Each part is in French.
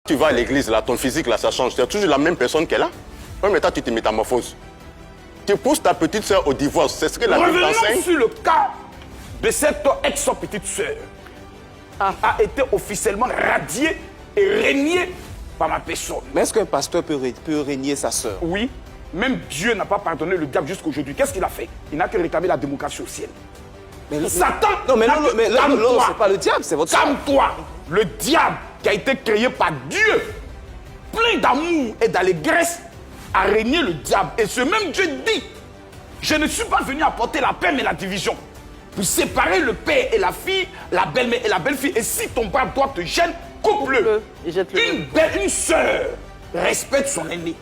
Tu vas à l'église, là, ton physique, là, ça change. C'est toujours la même personne qu'elle a. Oui, mais toi, tu te métamorphoses. Tu pousses ta petite soeur au divorce. C'est ce que la Bible enseigne. Revenons sur le cas de cette ex-petite soeur. A été officiellement radiée et régnée par ma personne. Mais est-ce qu'un pasteur peut régner sa sœur? Oui, même Dieu n'a pas pardonné le diable jusqu'à aujourd'hui. Qu'est-ce qu'il a fait? Il n'a que réclamé la démocratie au ciel. Mais Satan! Non, mais non, c'est pas le diable, c'est votre sœur. Calme-toi! Le diable qui a été créé par Dieu, plein d'amour et d'allégresse, a régné le diable. Et ce même Dieu dit, je ne suis pas venu apporter la paix mais la division. Pour séparer le père et la fille, la belle-mère et la belle-fille. Et si ton père doit te gêner, coupe-le. Une sœur respecte son aîné.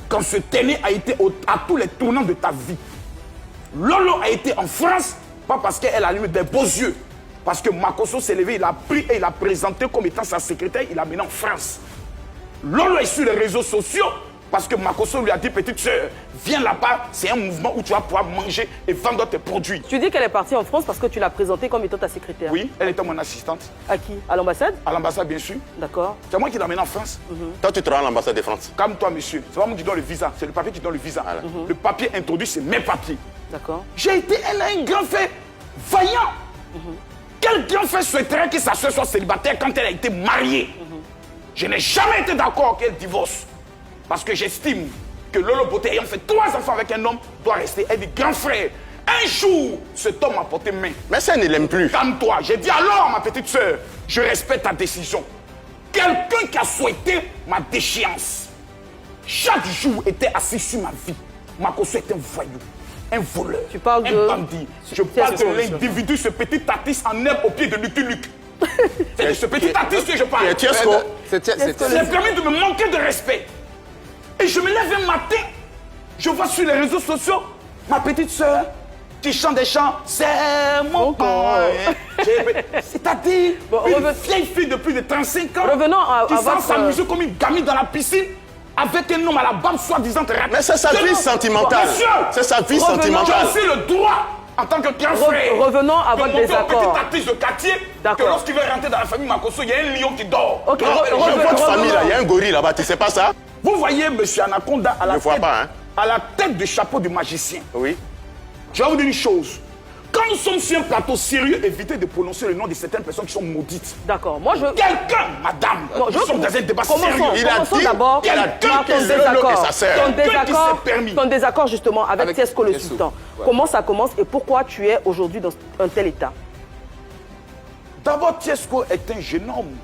Quand cet aîné a été à tous les tournants de ta vie. Lolo a été en France, pas parce qu'elle a eu des beaux yeux. Parce que Makosso s'est levé, il a pris et il a présenté comme étant sa secrétaire, il l'a mené en France. Lolo est sur les réseaux sociaux parce que Makosso lui a dit, petite sœur, viens là-bas, c'est un mouvement où tu vas pouvoir manger et vendre tes produits. Tu dis qu'elle est partie en France parce que tu l'as présentée comme étant ta secrétaire. Oui, elle était mon assistante. À qui? À l'ambassade? À l'ambassade, bien sûr. D'accord. C'est moi qui l'ai amenée en France. Toi, tu te rends à l'ambassade de France. Calme-toi, monsieur. C'est pas moi qui donne le visa, c'est le papier qui donne le visa. Le papier introduit, c'est mes papiers. D'accord. J'ai été un grand frère vaillant. Quel grand frère souhaiterait que sa soeur soit célibataire quand elle a été mariée? Je n'ai jamais été d'accord qu'elle divorce. Parce que j'estime que Lolo Beauté, ayant fait 3 enfants avec un homme, doit rester. Elle dit, grand frère, un jour, cet homme m'a porté main. Mais ça, ne l'aime plus. Calme-toi. J'ai dit, alors, ma petite soeur, je respecte ta décision. Quelqu'un qui a souhaité ma déchéance, chaque jour était assis sur ma vie. Makosso est un voyou, un voleur, tu parles un bandit. Je parle de l'individu, ce petit artiste en herbe au pied de Lucky Luke. C'est de ce petit artiste que je parle. C'est permis de me manquer de respect. Et je me lève un matin, je vois sur les réseaux sociaux ma petite soeur qui chante des chants. C'est mon corps. C'est-à-dire une vieille fille de plus de 35 ans qui sent s'amuser comme une gamine dans la piscine avec un homme à la barbe soi-disant raté. Mais c'est sa vie sentimentale. C'est sa vie sentimentale. J'ai aussi le droit, en tant que grand frère, revenons à votre désaccord. Petit artiste de quartier, que lorsqu'il veut rentrer dans la famille Makosso, il y a un lion qui dort. Ok, votre famille, là, il y a un gorille là-bas, tu sais pas ça? Vous voyez M. Anaconda à à la tête du chapeau du magicien. Oui. Je vais vous dire une chose. Quand nous sommes sur un plateau sérieux, évitez de prononcer le nom de certaines personnes qui sont maudites. D'accord. Moi, je... Quelqu'un, madame, nous sommes dans un débat sérieux. Commençons d'abord par ton désaccord justement avec Tiesco le Sultan. Ouais. Comment ça commence et pourquoi tu es aujourd'hui dans un tel état? D'abord, Tiesco est un jeune homme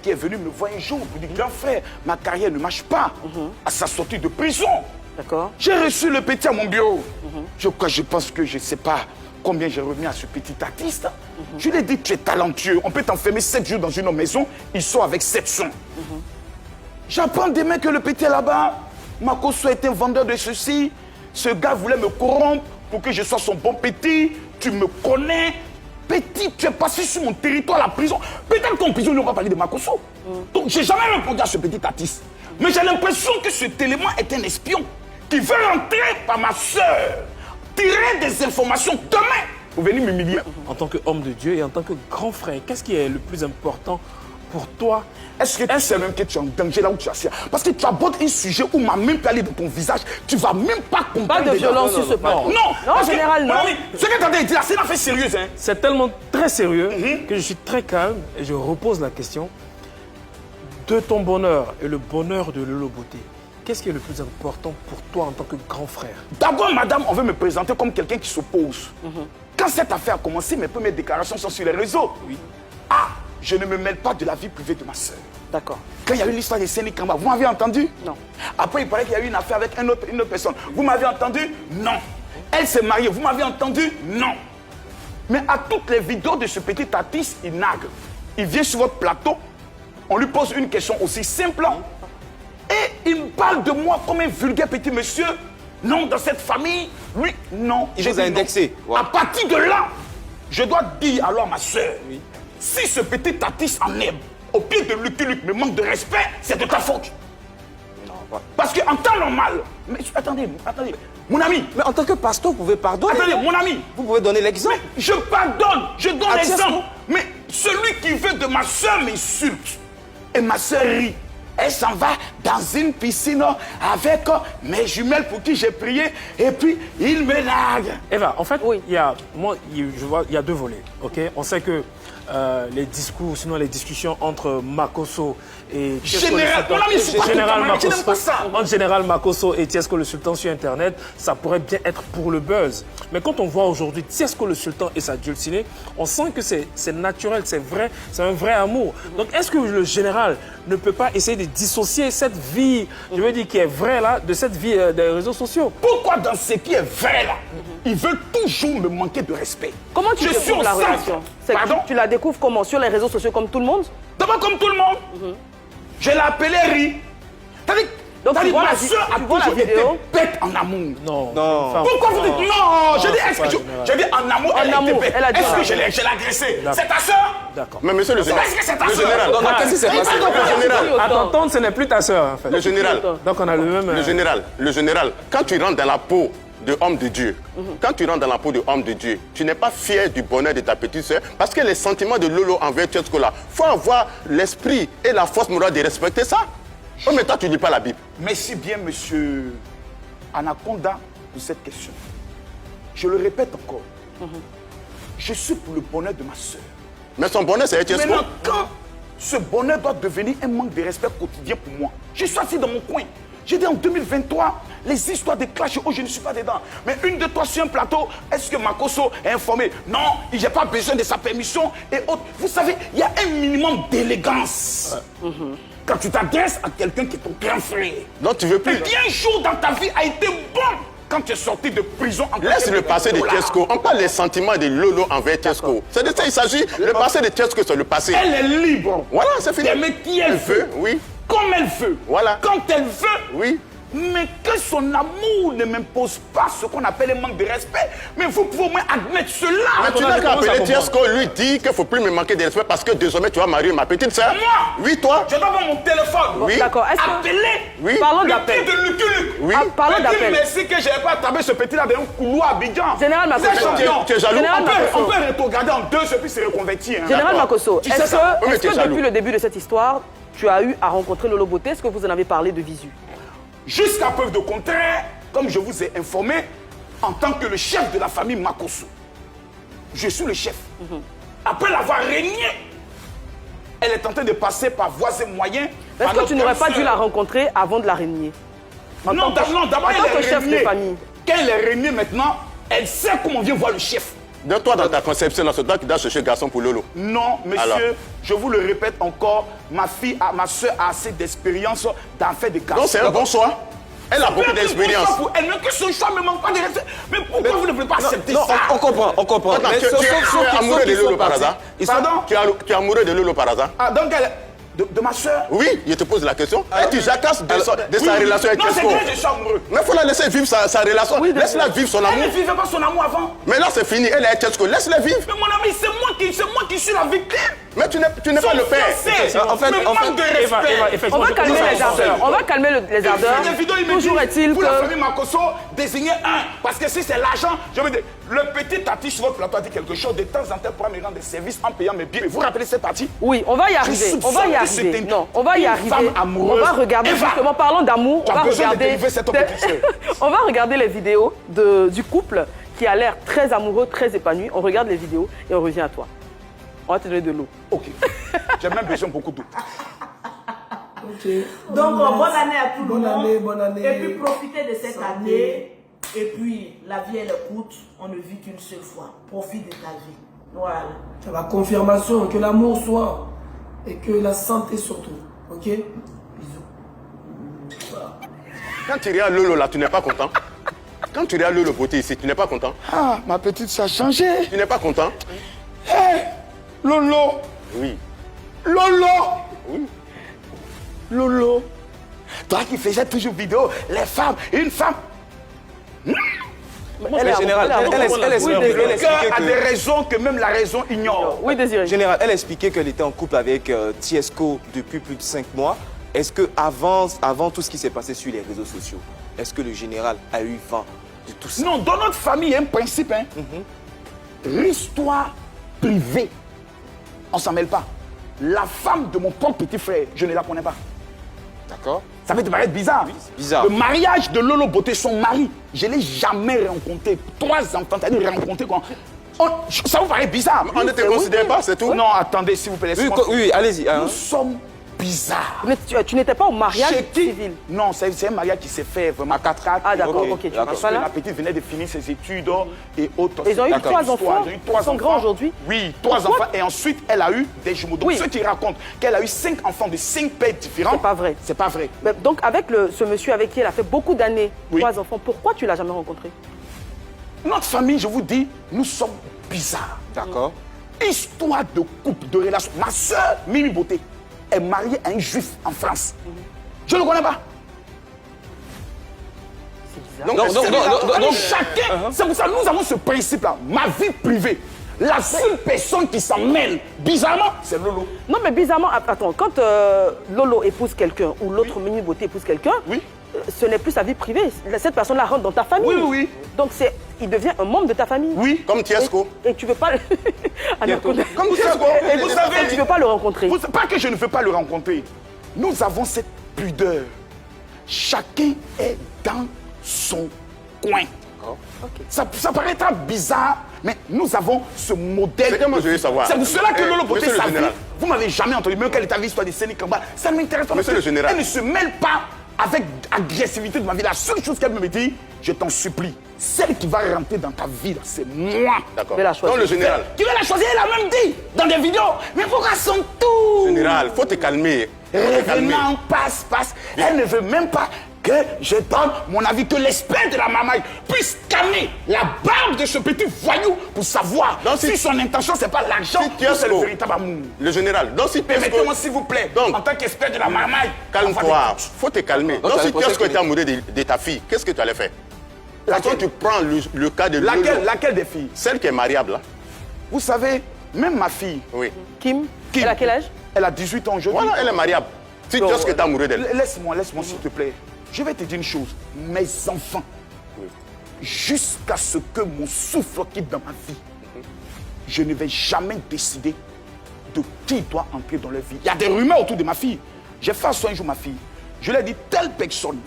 qui est venu me voir un jour pour dire, grand frère, ma carrière ne marche pas à sa sortie de prison. D'accord. J'ai reçu le petit à mon bureau. Je pense que je ne sais pas combien j'ai remis à ce petit artiste. Je lui ai dit, tu es talentueux. On peut t'enfermer 7 jours dans une maison, il sort avec 7 sons. J'apprends demain que le petit est là-bas. Makosso est un vendeur de ceci. Ce gars voulait me corrompre pour que je sois son bon petit. Tu me connais. Petit, tu es passé sur mon territoire, la prison. Peut-être qu'en prison, ils n'ont pas parlé de Makosso. Donc, j'ai jamais répondu à ce petit artiste. Mais j'ai l'impression que cet élément est un espion qui veut rentrer par ma soeur, tirer des informations demain pour venir m'humilier. En tant qu'homme de Dieu et en tant que grand frère, qu'est-ce qui est le plus important pour toi? Est-ce que tu sais même que tu es en danger là où tu es assis? Parce que tu abordes un sujet où ma main peut aller dans ton visage, tu vas même pas comprendre. Pas de violence sur ce plan. Non, en général, non. Ce que tu as dit là, c'est une affaire sérieuse. Hein? C'est tellement très sérieux que je suis très calme et je repose la question. De ton bonheur et le bonheur de Lolo Beauté, qu'est-ce qui est le plus important pour toi en tant que grand frère? D'abord, madame, on veut me présenter comme quelqu'un qui s'oppose. Quand cette affaire a commencé, mes premières déclarations sont sur les réseaux. Oui. Ah, je ne me mêle pas de la vie privée de ma soeur. D'accord. Quand il y a eu l'histoire de Séné Kamba, vous m'avez entendu? Non. Après, il paraît qu'il y a eu une affaire avec une autre personne. Vous m'avez entendu? Non. Elle s'est mariée, vous m'avez entendu? Non. Mais à toutes les vidéos de ce petit artiste, il nague. Il vient sur votre plateau, on lui pose une question aussi simple. Et il me parle de moi comme un vulgaire petit monsieur. Non, dans cette famille, lui, non. Il vous a indexé. Ouais. À partir de là, je dois dire alors à ma soeur, si ce petit artiste en herbe, au pied de Lucky Luke, me manque de respect, c'est de ta faute. Non, parce qu'en temps normal, mais attendez, mon ami. Mais en tant que pasteur, vous pouvez pardonner. Attendez, mon ami. Vous pouvez donner l'exemple. Je pardonne, je donne l'exemple. Mais celui qui veut de ma soeur m'insulte. et ma soeur rit. Elle s'en va dans une piscine avec mes jumelles pour qui j'ai prié et puis il me largue. Eva, en fait, Oui. je vois, il y a deux volets. Ok, on sait que les discours, sinon les discussions entre Makosso et Général, mon ami, je suis pas Général tout je n'aime pas ça. entre Général Makosso et Tiesco le Sultan sur Internet, ça pourrait bien être pour le buzz. Mais quand on voit aujourd'hui Tiesco le Sultan et sa dulcinée, on sent que c'est naturel, c'est vrai, c'est un vrai amour. Donc est-ce que le général ne peut pas essayer de dissocier cette vie, je veux dire, qui est vraie là, de cette vie des réseaux sociaux? Pourquoi dans ce qui est vrai là, il veut toujours me manquer de respect? Comment tu Je suis découvres au la centre. relation? Pardon? Tu la découvres comment? Sur les réseaux sociaux comme tout le monde? D'abord comme tout le monde. Je l'ai appelé Ri. Donc, tu vois ma la soeur a tu vois la toujours été vidéo? bête en amour. Non. Non. Enfin, Pourquoi vous dites non? Je dis, c'est est-ce pas que général. je dis en amour, En elle a été amour, bête. elle a dit Est-ce ça. que je l'ai agressée? C'est ta soeur? D'accord. Mais monsieur le général, Est-ce que c'est ta le soeur? général, Non, qu'est-ce qui s'est passé? le général, À t'entendre, ce n'est plus ta sœur, en fait. le général, Donc on a le même... le général, quand tu rentres dans la peau de homme de Dieu, quand tu rentres dans la peau de homme de Dieu, tu n'es pas fier du bonheur de ta petite sœur parce que les sentiments de Lolo envers Tiesco là, il faut avoir l'esprit et la force morale de respecter ça. Oh, mais toi, tu ne lis pas la Bible. Merci bien, monsieur Anaconda, pour cette question. Je le répète encore. Je suis pour le bonheur de ma soeur. Mais son bonheur, c'est Tiesco. Maintenant, quand ce bonheur doit devenir un manque de respect quotidien pour moi, je suis assis dans mon coin. J'ai dit en 2023, les histoires de clash, oh, je ne suis pas dedans. Mais une de toi sur un plateau, est-ce que Makosso est informé? Non, il n'a pas besoin de sa permission et autres. Vous savez, il y a un minimum d'élégance. Quand tu t'adresses à quelqu'un qui est ton grand frère. Donc tu veux plus. Et bien un jour dans ta vie a été bon quand tu es sorti de prison. En Laisse le passé de Tiesco. On parle des sentiments de Lolo envers Tiesco. C'est de ça qu'il s'agit. Le passé de Tiesco, c'est le passé. Elle est libre. Voilà, c'est fini. D'aimer qui elle veut. Oui. Comme elle veut. Voilà. Quand elle veut. Oui. Mais que son amour ne m'impose pas ce qu'on appelle un manque de respect. Mais vous pouvez au moins admettre cela. Mais tu n'as qu'à appeler Tiesco, lui dit qu'il ne faut plus me manquer de respect parce que désormais tu vas marier ma petite sœur. Moi? Oui, toi. Je dois avoir mon téléphone. Oui. D'accord. Est-ce que... Appelez. Oui. Parlons Le d'appel. petit de Lucky Luke. Oui. Parlons Mais d'appel. Dieu merci que je n'avais pas attrapé ce petit-là dans un couloir à Abidjan. Général Vous êtes Makosso. champion. Tu es jaloux. Général On Makosso. peut regarder en deux et puis se reconvertir. hein. Général D'accord. Makosso, Tu sais est-ce ça. Oui, mais que, tu es jaloux. depuis le début de cette histoire, tu as eu à rencontrer Lolo Beauté? Est-ce que vous en avez parlé de visu? Jusqu'à preuve de contraire, comme je vous ai informé, en tant que le chef de la famille Makosso, je suis le chef. Après l'avoir régné, elle est en train de passer par voies et moyens. Est-ce que tu n'aurais pas dû la rencontrer avant de la régner? Non, d'abord, en tant que elle est chef de régnée. famille. Quand elle est régnée maintenant, elle sait comment on vient voir le chef. Donc toi, dans ta conception, c'est toi qui dois chercher garçon pour Lolo. Non, monsieur, Alors. je vous le répète encore, ma soeur a assez d'expérience d'en faire des garçons. Donc c'est un bon choix. Elle a beaucoup d'expérience. Elle ne que son choix ne manque pas de respect. Mais pourquoi vous ne voulez pas accepter Non, ça? on comprend, on comprend. Attends, Mais tu es amoureux de Lolo par hasard? Pardon? Tu es amoureux de Lolo par hasard? Ah, donc de ma soeur? Oui, je te pose la question. Et tu jacasses de sa relation avec Non, c'est Tiesco. vrai, je suis amoureux. Mais il faut la laisser vivre sa relation. Laisse-la vivre son Elle amour. ne vivait pas son amour avant. Mais là, c'est fini. Elle est Tiesco. Laisse-la vivre. Mais mon ami, c'est moi qui suis la victime. Mais tu n'es pas le père. En fait, mais manque de Eva, respect. On effectivement, va je calmer comprends les ça. ardeurs. On va calmer les ardeurs. Des vidéos, il me Toujours dit, est-il pour la que... famille Makosso, désignez un. Parce que si c'est l'argent, je veux dire, le petit Tati sur votre plateau a dit quelque chose. De temps en temps, pour me rendre des services en payant mes billets. Vous vous rappelez cette partie? Oui, on va y arriver. On va y soupçonne que arriver. c'était Non, on va y une arriver. femme amoureuse. On va regarder Eva, justement, parlant d'amour, tu on as va besoin de regarder. délivrer cette petite sœur. On va regarder les vidéos du couple qui a l'air très amoureux, très épanoui. On regarde les vidéos et on revient à toi. On va te donner de l'eau. Ok. J'ai même besoin de beaucoup d'eau. Donc, bonne année à tout le monde. Bonne année. Et puis, profitez de cette Santé. année. Et puis, la vie, elle est courte. On ne vit qu'une seule fois. Profite de ta vie. Voilà. C'est la confirmation que l'amour soit et que la santé surtout. Ok? Bisous. Quand tu regardes Lolo là, tu n'es pas content. Quand tu regardes Lolo Beauté ici, tu n'es pas content. Ah, ma petite, ça a changé. Tu n'es pas content. Hé, Lolo, Oui. Lolo, Oui. Lolo. Toi qui faisais toujours vidéo, les femmes, une femme. Mais général, elle expliquait Cœur a des que... raisons que même la raison ignore. Oui, Désiré. Général, elle expliquait qu'elle était en couple avec Tiesco depuis plus de 5 mois. Est-ce que avant tout ce qui s'est passé sur les réseaux sociaux, est-ce que le général a eu vent de tout ça? Non, dans notre famille, il y a un principe. Hein. L'histoire privée, on ne s'en mêle pas. la femme de mon propre petit frère, je ne la connais pas. D'accord. Ça peut te paraître bizarre. c'est bizarre. Le mariage de Lolo Beauté, son mari, je ne l'ai jamais rencontré. 3 enfants, c'est-à-dire rencontré quand... ça vous paraît bizarre. On ne te considère pas, c'est tout. Non, attendez, s'il vous plaît, laissez-moi. Oui, allez-y. Nous sommes bizarres. Mais tu n'étais pas au mariage Chez qui? civil. Non, c'est un mariage qui s'est fait vraiment à 4 actes. Ah d'accord, Ok, ok, tu d'accord. n'étais Parce pas que là. la petite venait de finir ses études et autres. Ils ont eu D'accord. 3 enfants. Ils ont eu 3 Ils sont enfants. grands aujourd'hui. Oui, 3 Pourquoi? enfants. Et ensuite, elle a eu des jumeaux. Donc, Oui. ceux qui racontent qu'elle a eu 5 enfants de 5 pères différents. C'est pas vrai. C'est pas vrai. Mais donc avec ce monsieur avec qui elle a fait beaucoup d'années, Oui. 3 enfants, pourquoi tu l'as jamais rencontré? Notre famille, je vous dis, nous sommes bizarres. D'accord. Histoire de couple, de relation. Ma soeur, Mimi Beauté, est mariée à un juif en France. Je ne le connais pas. Donc, Non, non, Chacun, c'est pour ça que nous avons ce principe-là. Ma vie privée, la seule personne qui s'en mêle, bizarrement, c'est Lolo. Non mais bizarrement, attends, quand Lolo épouse quelqu'un ou l'autre Mimi Beauté épouse quelqu'un, Oui. Ce n'est plus sa vie privée. Cette personne-là rentre dans ta famille. Oui, oui. Donc il devient un membre de ta famille. Oui. Comme Tiesco. Et tu ne veux pas... Comme vous savez, vous savez, tu ne veux pas le rencontrer. Pas que je ne veux pas le rencontrer. Nous avons cette pudeur. Chacun est dans son coin. Ça paraîtra bizarre, mais nous avons ce modèle. C'est que moi, je veux savoir. C'est pour cela que Lolo Beauté, Monsieur le sa vie, général. vous m'avez jamais entendu, même qu'elle est avec l'histoire de Séné Kamba. Ça ne m'intéresse pas. Monsieur parce le que général. Elle ne se mêle pas avec agressivité de ma vie. La seule chose qu'elle me dit, je t'en supplie, celle qui va rentrer dans ta vie, là, c'est moi. D'accord. Mais la choisir. Donc le général. Qui va la choisir, elle a même dit dans des vidéos. Mais pourquoi son tour? Général, faut te calmer. Faut te calmer. Revenant, passe. Elle ne veut même pas que je donne mon avis, que l'expert de la marmaille puisse scanner la barbe de ce petit voyou pour savoir Donc, si son intention, c'est pas l'argent Si ou c'est le Tiesco, véritable amour. le général, donc si Permettez-moi, s'il vous plaît, Donc, en tant qu'expert de la marmaille, calme-toi, faut te calmer. Donc ça si va procès Tiesco était privé. amoureux de ta fille, qu'est-ce que tu allais faire? Quand tu prends le cas de Lolo, laquelle des filles? celle qui est mariable là. Vous savez, même ma fille, Oui. Kim, elle a quel âge? elle a 18 ans aujourd'hui. Voilà, elle est mariable. Si Tiesco est amoureux d'elle. Laisse-moi, s'il te plaît. Je vais te dire une chose. Mes enfants, jusqu'à ce que mon souffle quitte dans ma vie, je ne vais jamais décider de qui doit entrer dans leur vie. Il y a des rumeurs autour de ma fille. J'ai fait ça un jour, ma fille. Je lui ai dit, telle personne,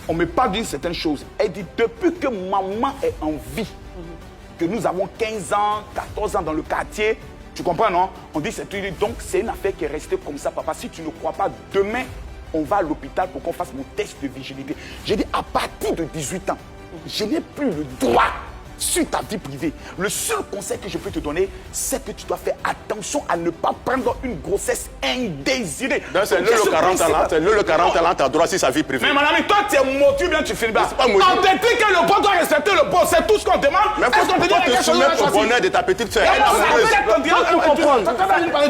on me parle d'une certaine chose. Elle dit, depuis que maman est en vie, que nous avons 15 ans, 14 ans dans le quartier, tu comprends, non? On dit, donc c'est une affaire qui est restée comme ça, papa. Si tu ne crois pas, demain, on va à l'hôpital pour qu'on fasse mon test de vigilité. J'ai dit, à partir de 18 ans, je n'ai plus le droit sur ta vie privée. Le seul conseil que je peux te donner, c'est que tu dois faire attention à ne pas prendre une grossesse indésirée. Donc c'est le 40 ans là, c'est le 40 ans là, tu as droit sur sa vie privée. Mais mon ami, toi, tu es motu, bien tu finis bien. C'est pas motu. On te dit que le bon doit respecter le bon, c'est tout ce qu'on demande. Mais Est-ce qu'on faut te dit quelque te chose soumettre de au bonheur de ta petite soeur. Elle est amoureuse. Pour comprendre.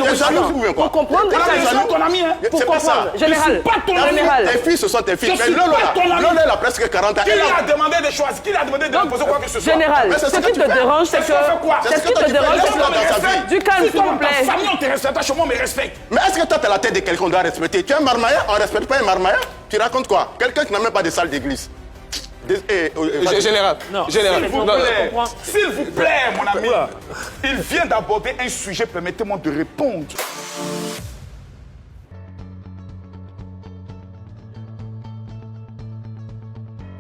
Tu es jaloux ou bien quoi? Pour comprendre, Mon ami, je suis ton ami, hein. pour C'est pas ça. comprendre. Général, pas ton ami. général. Tes filles, ce sont tes filles. Je Mais suis Lolo pas là, ton ami. Lolo elle a presque 40 ans. Qui Elle lui a- a demandé de choisir? Qui lui a demandé de poser quoi que ce soit? Général, Mais c'est ce ce que qui tu te fais. dérange, c'est C'est ce que tu fais quoi? que... C'est Ce ce qui que te tu fais. dérange, Laisse-la dans sa vie. c'est... Du calme, Si s'il vous ta plaît. famille, on te respecte, chez moi, on me respecte. Mais est-ce que toi, tu as la tête de quelqu'un qu'on doit respecter? Tu es un marmailleur, on ne respecte pas un marmailleur? Tu racontes quoi? Quelqu'un qui n'a même pas de salle d'église. Général. Non. Général. S'il vous Non, plaît, comprends. s'il vous plaît, mon ami. Oula. Il vient d'aborder un sujet, permettez-moi de répondre.